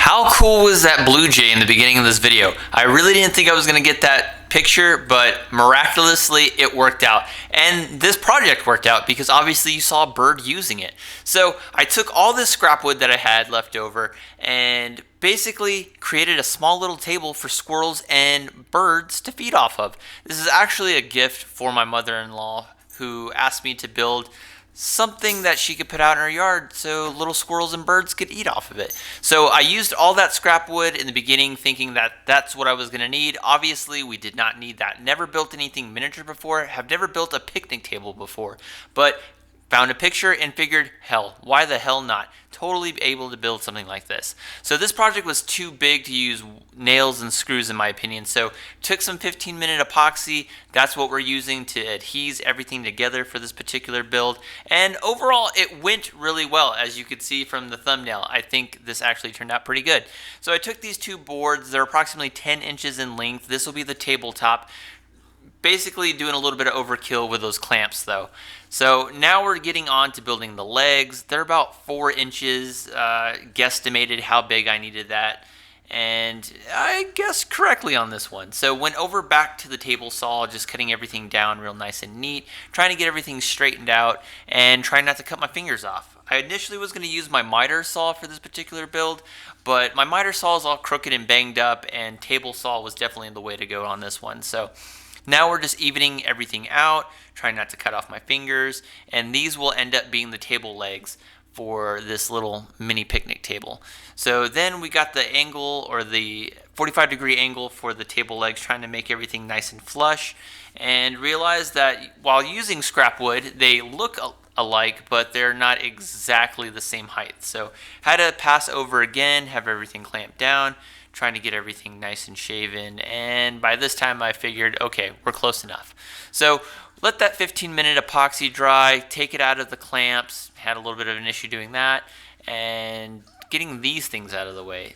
How cool was that blue jay in the beginning of this video? I really didn't think I was going to get that picture, but miraculously it worked out. And this project worked out because obviously you saw a bird using it. So I took all this scrap wood that I had left over and basically created a small little table for squirrels and birds to feed off of. This is actually a gift for my mother-in-law who asked me to build something that she could put out in her yard so little squirrels and birds could eat off of it. So I used all that scrap wood in the beginning thinking that that's what I was going to need. Obviously, we did not need that. Never built anything miniature before, have never built a picnic table before, but found a picture and figured, hell, why the hell not? Totally able to build something like this. So this project was too big to use nails and screws in my opinion. So took some 15-minute epoxy. That's what we're using to adhese everything together for this particular build. And overall, it went really well. As you could see from the thumbnail, I think this actually turned out pretty good. So I took these two boards. They're approximately 10 inches in length. This will be the tabletop. Basically doing a little bit of overkill with those clamps though. So now we're getting on to building the legs. They're about 4 inches, guesstimated how big I needed that. And I guessed correctly on this one. So went over back to the table saw, just cutting everything down real nice and neat, trying to get everything straightened out and trying not to cut my fingers off. I initially was going to use my miter saw for this particular build, but my miter saw is all crooked and banged up and table saw was definitely the way to go on this one. So now we're just evening everything out, trying not to cut off my fingers, and these will end up being the table legs for this little mini picnic table. So then we got the angle, or the 45-degree angle for the table legs, trying to make everything nice and flush, and realized that while using scrap wood, they look alike, but they're not exactly the same height. So had to pass over again, have everything clamped down, trying to get everything nice and shaven, and by this time I figured, okay, we're close enough. So let that 15-minute epoxy dry, take it out of the clamps, had a little bit of an issue doing that, and getting these things out of the way.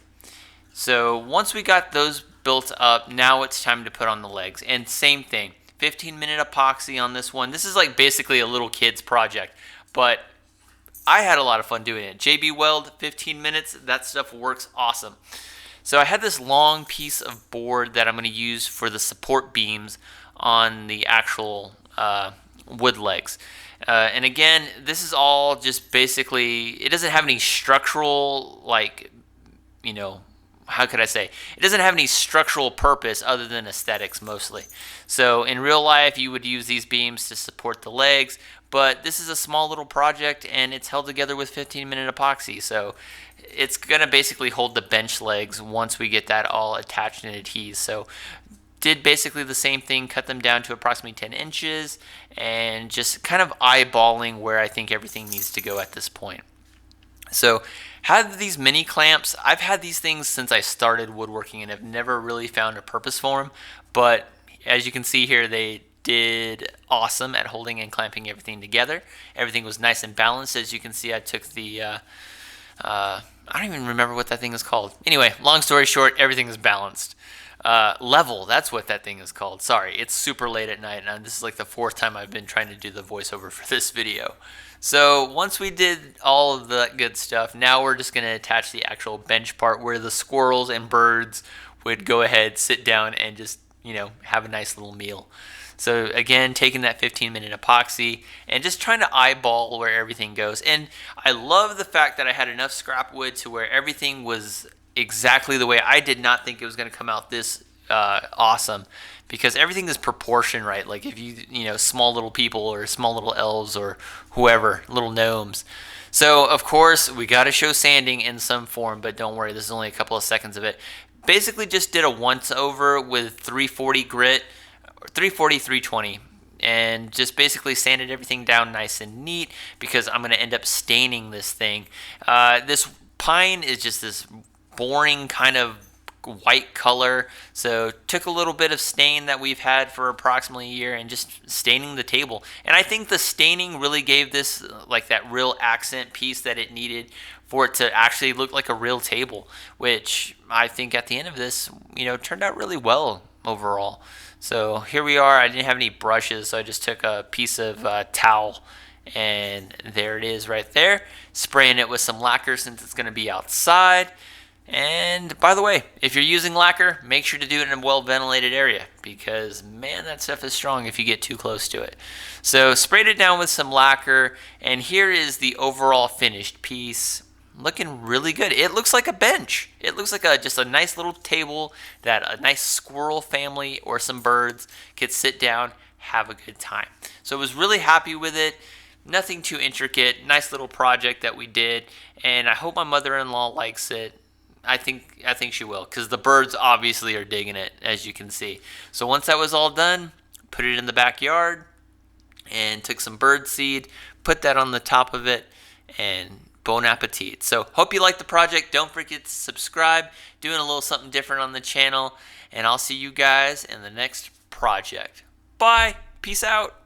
So once we got those built up, now it's time to put on the legs, and same thing, 15-minute epoxy on this one. This is like basically a little kid's project, but I had a lot of fun doing it. JB Weld, 15 minutes, that stuff works awesome. So I had this long piece of board that I'm going to use for the support beams on the actual wood legs. And again, this is all just basically, it doesn't have any structural, like, you know, how could I say? It doesn't have any structural purpose other than aesthetics mostly. So in real life, you would use these beams to support the legs, but this is a small little project and it's held together with 15-minute epoxy. So it's going to basically hold the bench legs once we get that all attached and adhesed. So did basically the same thing, cut them down to approximately 10 inches and just kind of eyeballing where I think everything needs to go at this point. So had these mini clamps. I've had these things since I started woodworking and have never really found a purpose for them, but as you can see here, they did awesome at holding and clamping everything together. Everything was nice and balanced. As you can see, I took the I don't even remember what that thing is called. Anyway, long story short, everything is balanced. Level, that's what that thing is called. Sorry, it's super late at night, and this is like the 4th time I've been trying to do the voiceover for this video. So once we did all of the good stuff, now we're just going to attach the actual bench part where the squirrels and birds would go ahead, sit down, and just, you know, have a nice little meal. So again, taking that 15-minute epoxy and just trying to eyeball where everything goes. And I love the fact that I had enough scrap wood to where everything was exactly the way. I did not think it was going to come out this awesome, because everything is proportion right. Like if you know, small little people or small little elves or whoever, little gnomes. So of course we got to show sanding in some form, but don't worry, this is only a couple of seconds of it. Basically just did a once over with 340 grit, or 340, 320, and just basically sanded everything down nice and neat because I'm going to end up staining this thing. This pine is just this boring kind of white color, so took a little bit of stain that we've had for approximately a year and just staining the table. And I think the staining really gave this like that real accent piece that it needed for it to actually look like a real table, which I think at the end of this, you know, turned out really well overall. So here we are. I didn't have any brushes, so I just took a piece of towel, and there it is right there, spraying it with some lacquer since it's going to be outside. And by the way, if you're using lacquer, make sure to do it in a well ventilated area because man, that stuff is strong if you get too close to it. So sprayed it down with some lacquer, and here is the overall finished piece. Looking really good. It looks like a bench. It looks like just a nice little table that a nice squirrel family or some birds could sit down, have a good time. So I was really happy with it. Nothing too intricate. Nice little project that we did, and I hope my mother-in-law likes it. I think she will, because the birds obviously are digging it, as you can see. So once that was all done, put it in the backyard and took some bird seed, put that on the top of it, and bon appetit. So hope you like the project. Don't forget to subscribe. Doing a little something different on the channel, and I'll see you guys in the next project. Bye. Peace out.